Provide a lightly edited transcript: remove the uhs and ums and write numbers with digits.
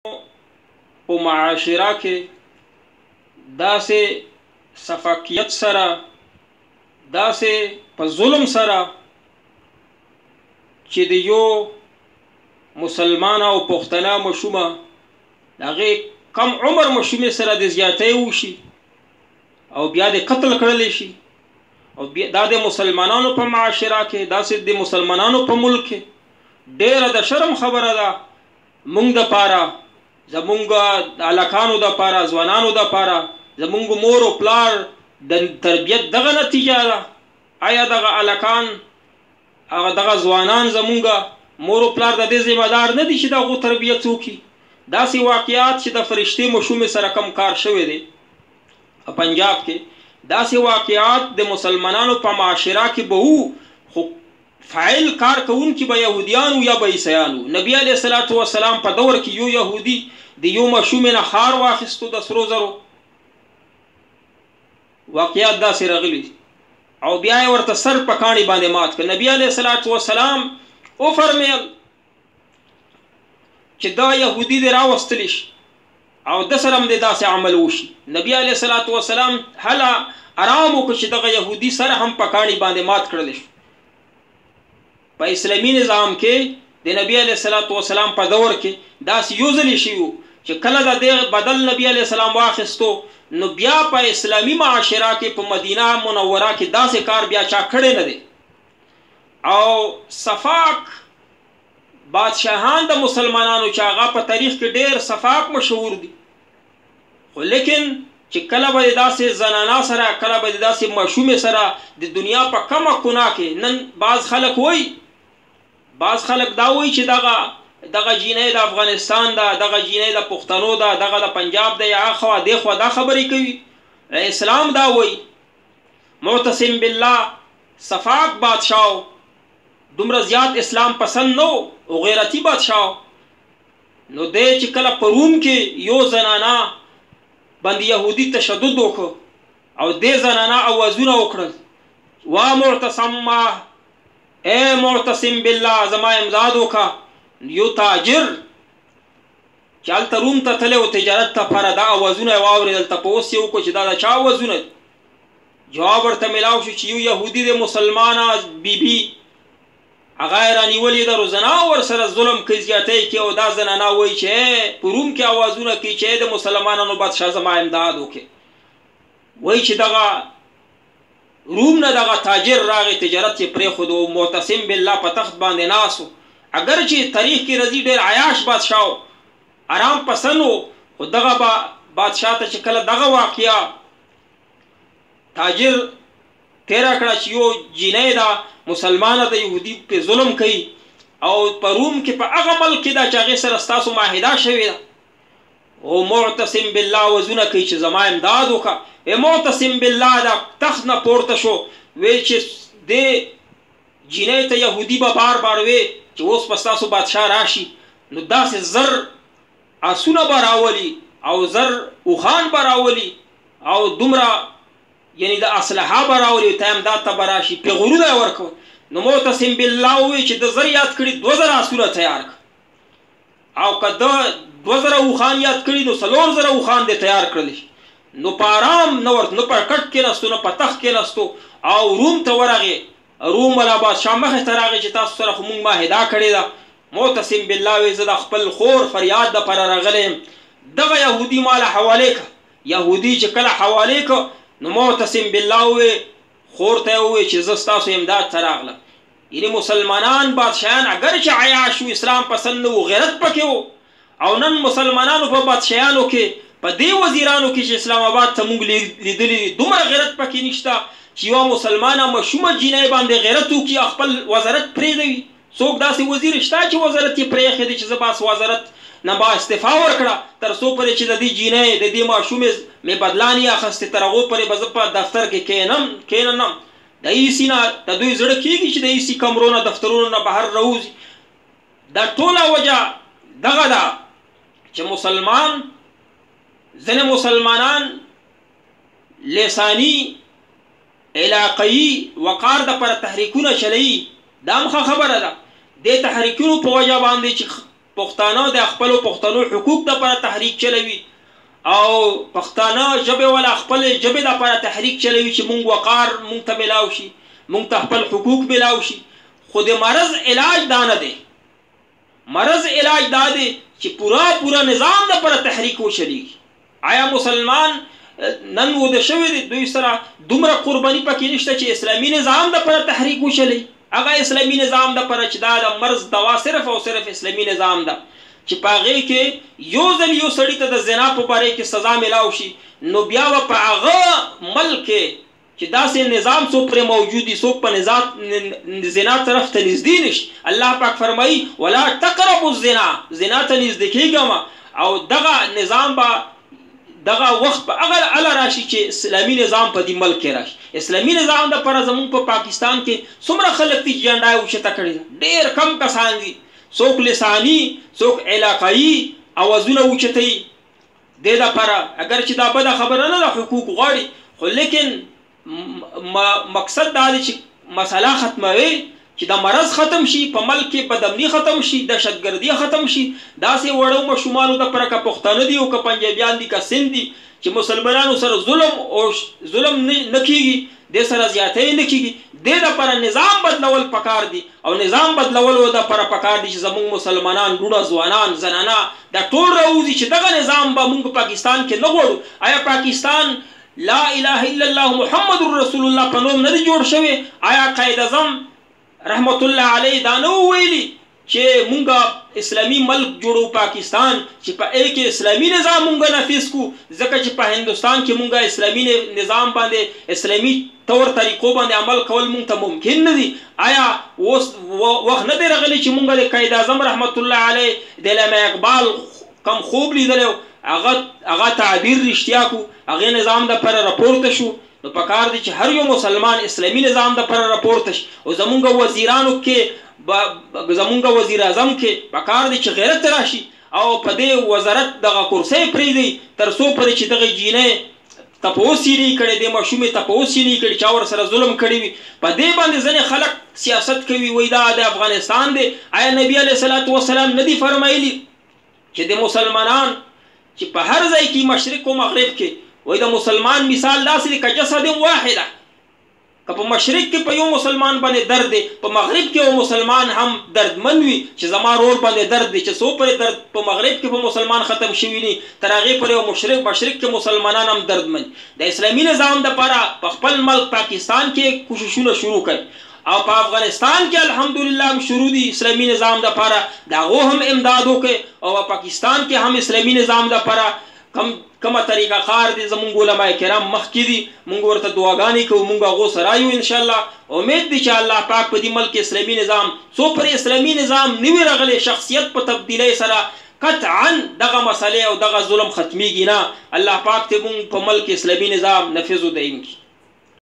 په معاشره کې داسې سفاکیت سره داسې په ظلم سره چې د یو مسلمان او پښتنه مشومه هغه کم عمر مشومه سره د زیاتې وشي او بیا د قتل کړل شي او بیا د مسلمانانو په معاشره کې داسې د مسلمانانو په ملک کې ډېره د شرم خبره ده مونږ د پاره زمونږ د الکانو د پاره ځوانانو د پاره زمونږ مور او پلار د تربیت دغه نتیجه ده آیا دغه الکان هغه دغه ځوانان زمونږ مور او پلار د دې ذمہ دار نه دي چې دغه تربیت وکړي داسې واقعیات چې د فرشتي مشومه سره کم کار شوی دی پنجاب کې داسې واقعیات د مسلمانانو په معاشره کې به وو خو فاعل کار کوونکي به یهودیانو یا به عیسیانو نبی علیه الصلاۃ والسلام په دور کې یو یهودي د یو مشومه نه خار واخیستو د سرو زرو واقعیات داسې راغلي او بیا ورته سر په کاڼي باندې مات کړ نبی علیه الصلاۃ والسلام او فرمیل چې دا يهودي دی راوستل شي او د سره هم داسې عمل وشي نبی علیه الصلاۃ والسلام هله آرام وکړ چې دغه يهودي سره هم په کاڼي باندې مات کړل شي په اسلامي نظام کې د نبی علیه الصلاۃ والسلام په دور کې داسې یو ځل شي چې کله د بدل نبی علیه السلام واخیستو نو بیا په اسلامي معاشره کې په مدینه منوره کې داسې کار بیا چا کړی نه دی او صفاق بادشاهان د مسلمانانو چې هغه په تاریخ کې ډېر صفاق مشهور دي خو لیکن چې کله به داسې زنانا سره کله به داسې مشومه سره د دنیا په کومه کونه کې نن بعض خلک دا وایي چې دغه جینۍ د افغانستان ده دغه جینۍ د پښتنو ده دغه د پنجاب ده یا خوا د خوا دا خبرې کوي اسلام دا وایي معتصم بالله صفاق بادشاہ دومره زیات اسلام پسند نو او غیرتی بادشاہ نو دې چې کله په روم کې یو زنانا باندې يهودي تشدد وکړ او دې زنانا اوازونه وکړل وا معتصم اے معتصم بالله زما امداد وکړه یو تاجر چالت روم ته تله او تجارت ته پر دا اوازونه واورېدل تاسو یو کو چې دا چا اوازونه جواب ورته ملاو شو چې یو يهودي د مسلمانه بیبي هغه رانیولې د روزنا ور سره ظلم کوي زیاتې کې او دا زنانا وایي چې په روم کې اوازونه کوي چې د مسلمانانو بادشاہ زما امداد وکړي وایي چې دغه روم نه دغه تاجر راغی تجارت یې پرېښود او معتصم بالله په تخت باندې ناسو اگر چې تاریخ کې رضی ډېر عیاش بادشاہ آرام پسند خو دغه بادشاہ ته چې کله دغه واقعیا تاجر تیرا کړه چې یو جینۍ ده مسلمانه د يهودي په ظلم کوي او په روم کې په هغه ملک کې دا چې هغې سره ستاسو معاهده شوې ده او معتصم بالله وزونه کوي چې زما امداد وکړه معتصم بالله دا تخت نه پورته شو وی چې دې جینۍ ته يهودي به بار بار وی چې اوس په ستاسو بادشاه راشي نو داسې زر آسونه به راولي او زر اوښان به راولي او دومره یعنی د اسلحه به راولي ته امداد ته به راشي پیغورونه یې ورکول نو معتصم بالله ووایي چې د زر یاد کړي 2000 آسونه تیار کړه او که د 2000 اوښان یاد کړي نو 4000 اوښان دې تیار کړلی نو په ارام نه ورته نه په کټ کېناستو نه په تخت کېناستو او روم ته ورغې روم والا بادشاه مخې ته راغی چې تاسو سره خو موږ معاهده کړې ده معتصم بالله وایي زه د خپل خور فریاد دپاره راغلی یم دغه یهودي ماله حوالې کړه یهودي چې کله حوالې کړه نو معتصم بالله وی خور ته وی چې زه ستاسو امداد ته راغلم یعنی مسلمانان بادشاهان اگر چې عیاش و اسلام پسند و غیرت پکې و او نن مسلمانانو په بادشاهانو کې په دې وزیرانو کې چې اسلام آباد ته موږ لیدلي دومره غیرت پکې نشته چې یوه مسلمانه مشومه جینۍ باندې غیرت وکړي خپل وزارت پرېږدوي څوک داسې وزیر شته چې وزارت یې پرېښی دی چې زه بس وزارت نه با استعفا ورکړه تر څو پورې چې د دې جینۍ د دې ماشومې مې بدلا نه اخیستې تر هغو پورې به زه په دفتر کې کښېنم د ایسي نه د دوی زړه کېږي چې د ایسي کمرو نه دفترونو نه بهر راوځي دا ټوله وجه دغه ده چې ځینې مسلمانان لساني علاقایي وقار دپاره تحریکونه چلوي دا هم ښه خبره ده دې تحریکونو په وجه باندې چې پښتانه د خپل پښتنو حقوق د لپاره تحریک چلوي او پښتانه ژبه ولا خپل ژبه د لپاره تحریک چلوي چې مونږ وقار مونږ ته ملاو شي، مونږ ته خپل حقوق ملاو شي. خو د مرض علاج دا نه دی. مرض علاج دا دی چې پورا نظام د لپاره تحریک وشلیږي. آیا مسلمان نن وده شوی دی دوی سره دومره قرباني پکې نشته چې اسلامي نظام د لپاره تحریک وشلی؟ هغه اسلامي نظام د لپاره چې دا د مرض دوا صرف او صرف اسلامي نظام ده چې په هغې کې یو ځل یو سړي ته د زنا په باره کې سزا میلاو شي، نو بیا به په هغه ملک کې چې داسې نظام څوک پرې موجود دي، څوک په زنا طرف ته نږدې نشي. الله پاک فرمایي ولا تقربوا الزنا، زنا ته نږدې کېږم. او دغه نظام به دغه وخت په هغه راشي چې اسلامي نظام په دې ملک کې راشي. اسلامي نظام د لپاره زموږ په پاکستان کې څومره خلک دي جنډا یې اوچته کړې ده؟ ډېر کم کسان دي، څوک لساني څوک علاقایي اوازونه اوچتوي دې دپاره. اگر چې دا بده خبره نه ده، حقوق غواړي، خو لیکن مقصد دا دی چې مسله ختموي، چې د مرض ختم شي، په ملک کې بدامني ختم شي، دهشتګردي ختم شي. داسې وړو ماشومانو دپاره که پښتانه دي او که پنجابیان دي که سند دي چې مسلمانانو سره ظلم نه کېږي، دې سره زیاتی نه کېږي، دې دپاره نظام بدلول پکار دي. او نظام بدلولو دپاره پکار دي چې زموږ مسلمانان ډوډه ځوانان زنانه دا ټول راوځي چې دغه نظام به موږ پاکستان کې نه غواړو. آیا پاکستان لا اله الا الله محمد رسول الله په نوم نه دی جوړ شوی؟ آیا قائد اعظم رحمت الله علیه دا نه ویلي چې مونږ اسلامي ملک جوړو پاکستان چې په هغې کې اسلامي نظام مونږ نافذ کړو؟ ځکه چې په هندوستان کې مونږ اسلامي نظام باندې اسلامي طور طریقو باندې عمل کول مونږ ته ممکن نه دي. آیا اوس وخت نه دی راغلی چې مونږ د قائد اعظم رحمت الله علیه د علامه اقبال کم خوب لیدلی هغه تعبیر رښتیا کړو، هغې نظام دپاره راپورته شو؟ نو پکار دی چې هر یو مسلمان اسلامي نظام دپاره راپورته شي. او زمونږ وزیرانو کې زمونږ وزیر اعظم کې پکار دی چې غیرت راشي او په دې وزارت دغه کرسۍ پرېږدي تر څو پورې چې دغه جینۍ تپوس یې نه کړی، دې ماشومې تپوس یې نه کړي، چا ورسره ظلم کړی وي. په دې باندې ځینې خلک سیاست کوي، وایي دا د افغانستان دی. آیا نبي علیه صلات وسلام نه دي فرمایلي چې د مسلمانان چې په هر ځای کې مشرق و مغرب کې وای د مسلمان مثال داسې دی که جسد واحده، که په مشرق کې په یو مسلمان باندې درد دی، په مغرب کې یو مسلمان هم دردمن وي چې زما رور باندې درد دی، چې څو پرې درد په مغرب کې په مسلمان ختم شوي نه تر هغې پورې یو مشرق کې مسلمانان هم دردمن. د اسلامي نظام دپاره په خپل ملک پاکستان کې کوششونه شروع کړي او په افغانستان کې الحمدلله هم شروع دي اسلامي نظام دپاره، د هغو هم امداد وکړي. او په پاکستان کې هم اسلامي نظام دپاره کومه طریقه کار دي زمونږ علما کرام مخکې دي، مونږ ورته دعاګانې کوو، مونږ هغو سره یو انشاءالله. امید دی چې الله پاک په دې ملک اسلامي نظام څو پرې اسلامي نظام نوي راغلی شخصیت په تبدیلی سره قطعا دغه مسئلې او دغه ظلم ختمیږي نه. الله پاک ته مونږ په ملک اسلامي نظام نفذ و دایم کړي.